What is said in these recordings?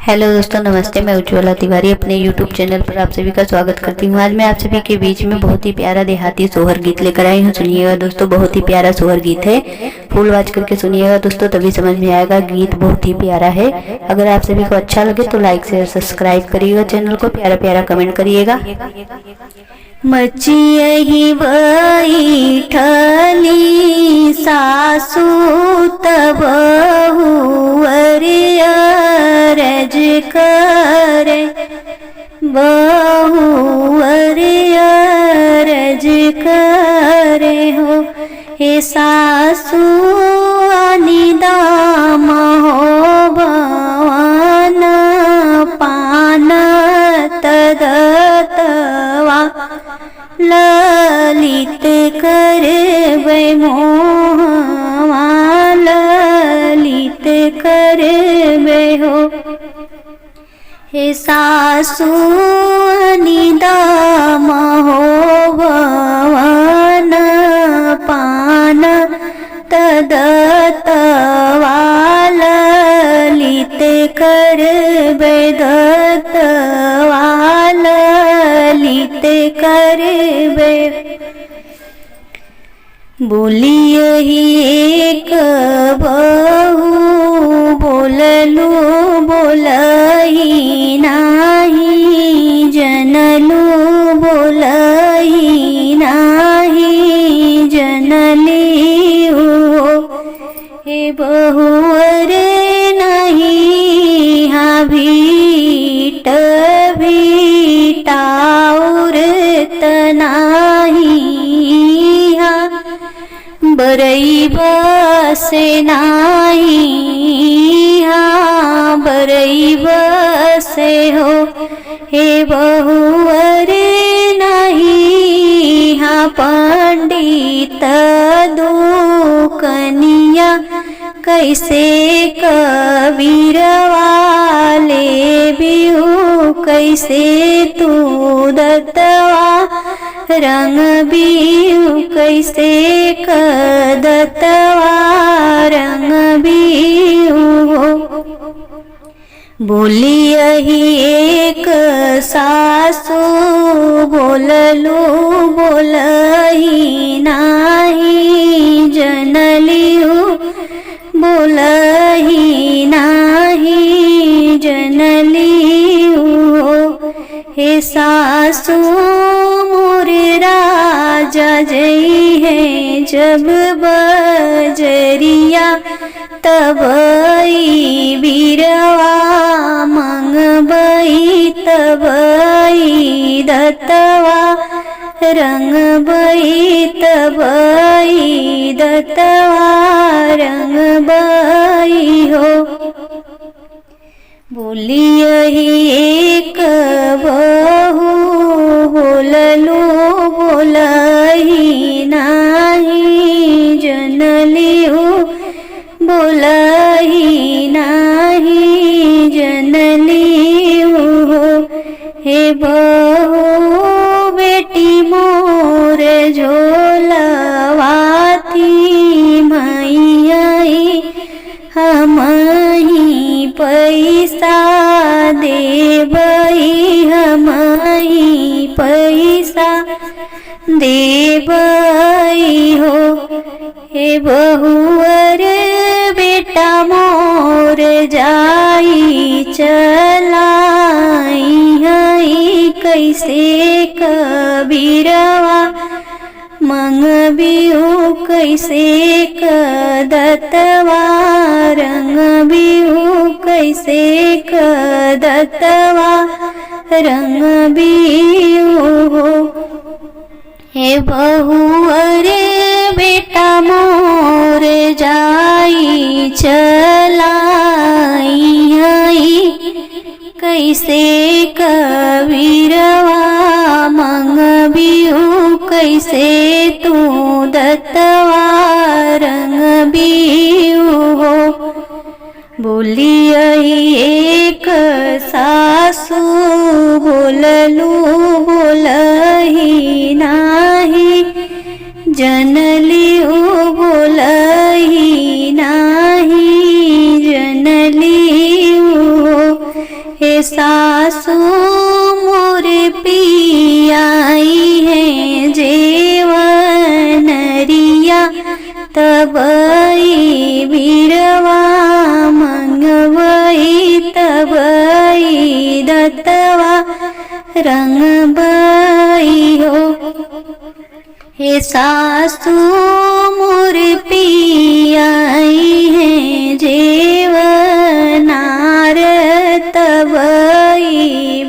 Hello दोस्तों, नमस्ते। मैं उज्ज्वला तिवारी अपने यूट्यूब चैनल पर आप सभी का स्वागत करती हूँ। आज मैं आप सभी के बीच में बहुत ही प्यारा देहाती सोहर गीत लेकर आई हूँ। सुनिएगा दोस्तों, बहुत ही प्यारा सोहर गीत है। फुल आवाज करके सुनिएगा दोस्तों, तभी समझ में आएगा। गीत बहुत ही प्यारा है। अगर आप सभी को अच्छा लगे तो लाइक शेयर सब्सक्राइब करिएगा चैनल को, प्यारा प्यारा कमेंट करिएगा। मचियहि बैठली सासु तबहु अरज करे, बहु अरज करे हो। हे सासु निदाम हो भवन पान तदतवा ललित करबै मोहवा, ललित करबै हो। हे सासु निदाम हो भवन पान तदतवा ललित करबै दत्तवा, ललित करबै। बोलियहि एक बहु बोललु बोलहि नाही, जनलु बोलहि नाही जनली हो। हे बहुअर नहीं हा भीट भीटाउर तनाही हा, बरई बसे नाही हा, बरई बसे हो। हे बहुअर नहीं हा पंडित दुकनिया, कैसे कबीरवाले बिहू, कैसे तू दत्तवा रंग बिहू, कैसे कदत्तवा रंग बिहू हो। बोलियहि एक सासु बोललु बोलहि नाही, जनलिहु बोलहि नाही जनलिहु हो। हे सासु मोर राजा जई है जब बजरिया, तबई बीरवा मंगबई, तबई दत्तवा रंगबई, तबई दत्तवा रंगबई हो। बोलियहि एक बहु बोललु बोलहि नाही, जनलिहु बोलहि नाही जनलिहु हो। हे बहु बेटी मोर झोलवाती मैयाई, हमहि पैसा देबई, हमहि पैसा देबई हो। हे बहुअर बेटा मोर जाई चलाई हई, कैसे कबीरवा मंगबिहु, कैसे कदत्तवा रंग बिहु, कैसे कदत्तवा रंग बिहु हो। हे बहुअर बेटा मोर जाई चलाई हई, कैसे कबीरवा मंगबिहु, कैसे तू दत्तवा रंग बिहु हो। बोलियहि एक सासु बोललु बोलहि नाही, जनलिहु बोलहि नाही जनलिहु सासू मोर पियाई है जेवनरिया तबई बीरवा मंगवई तबई दत्तवा रंगबई हो। हे सासू मोर पियाई है जेवनार तबई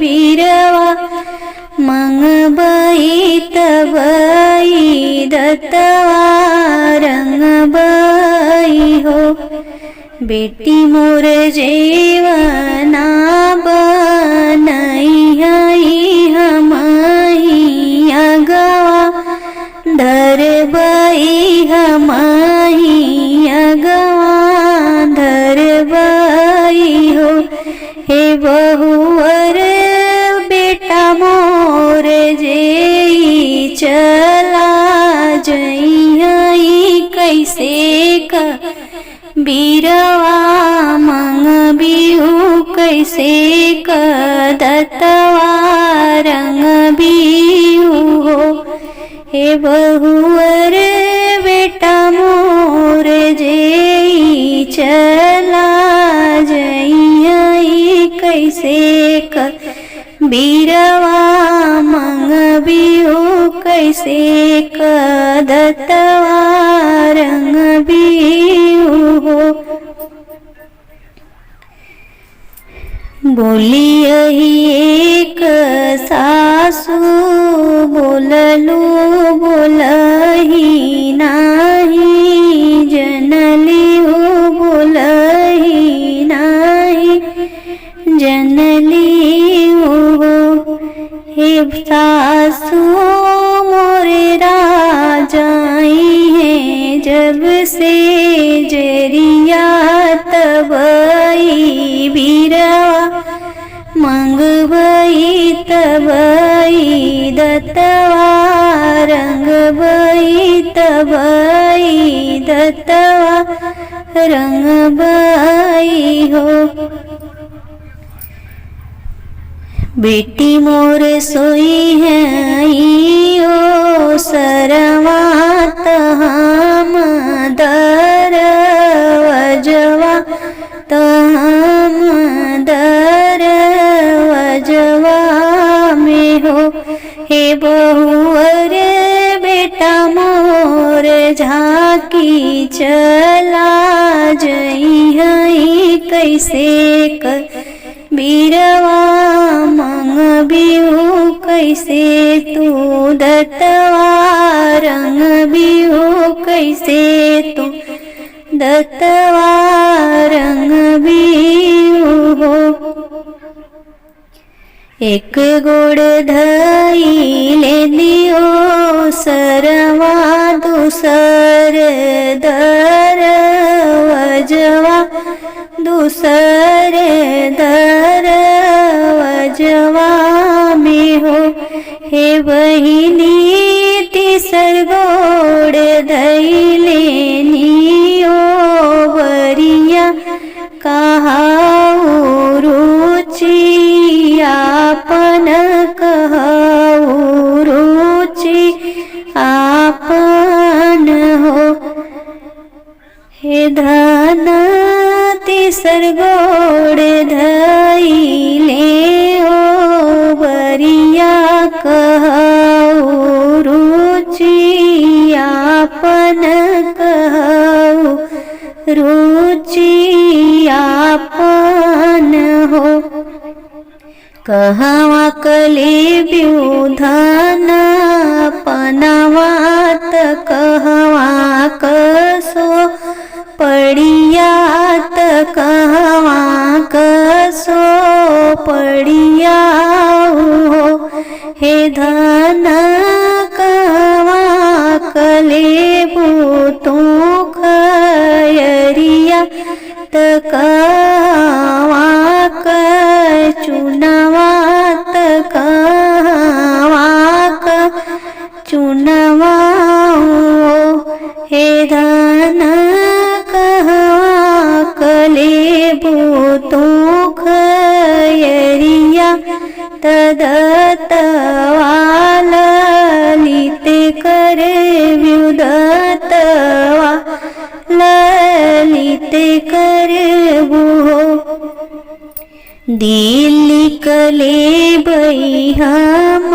बीरवा मंगबई तबई दत्तवा रंगबई हो। बेटी मोर जेवना बनई हई हमही अगवा धरबई हमही अगवा धरबई हो। हे बहुअर बेटा मोर जेई चला जई कैसे का बीरवा मंगबिहु कैसे का दत्तवा रंगबिहु हो। हे बहुअर बेटा मोर जेई चला जई कैसे का बीरवा मंगबिहु कैसे का दत्तवा रंगबिहु हो। बोली एक सासू बोललू बोलही नाही जनली हो बोलही नाही जनली हो। हे सासू मोरे राजाई है जब से जरिया तबई बीरवा मंगबई तबई दत्तवा रंगबई तबई दत्तवा रंगबई हो। बेटी मोर सोई है ओ सरवा तहाम दरवजवा तहाम दरवजवा में हो। हे बहुअर बेटा मोर झाकी चला जई कैसे कर बीरवा मंगबिहु कैसे तू दत्तवा रंगबिहु कैसे तू दत्तवा रंगबिहु हो। एक गोड़ धई ले दियो सरवा दूसर दरवजवा दूसर दरवजवा में हो। हे बहिनी तीसर गोड़ धैले नियो बरिया कहाऊ रुचि आपन कहाऊ रुचि आपन हो। हे धन तीसर गोड़ धैले ओ बरिया कहाऊ रुचि आपन कहाऊ रुचि आपन हो। कहवा कले ब्यूधन पनवात कहवा कसो पड़ियात कहवा कसो पड़िया हो। हे धन कहवा कलेबू तू खयरिया त कहवा चुनवा त कहवा चुनवा हो। हे धन कहवा कलेबू तू खयरिया तदत्वा ललिते करव्युदत्वा ललिते करवुहो दिल्ली कलेबई हम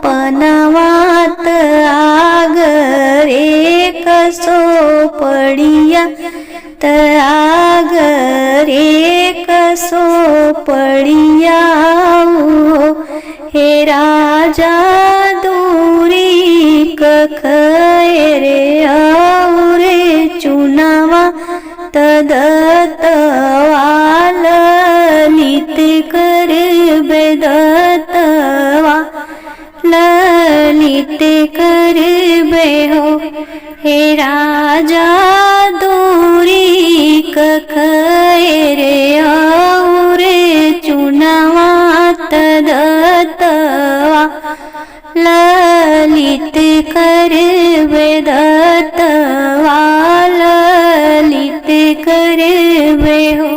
पनवात आगरे कसो पड़िया त आगरे कसो पड़िया हे राजा दूरी कखरे औरे चुनावा तदत्वा ललित करबे दत्वा ललित करबे हो हे राजा दूरी कखरे औरे चुनावा तदत्वा ललित करबे दत्वा ललित करबे हो।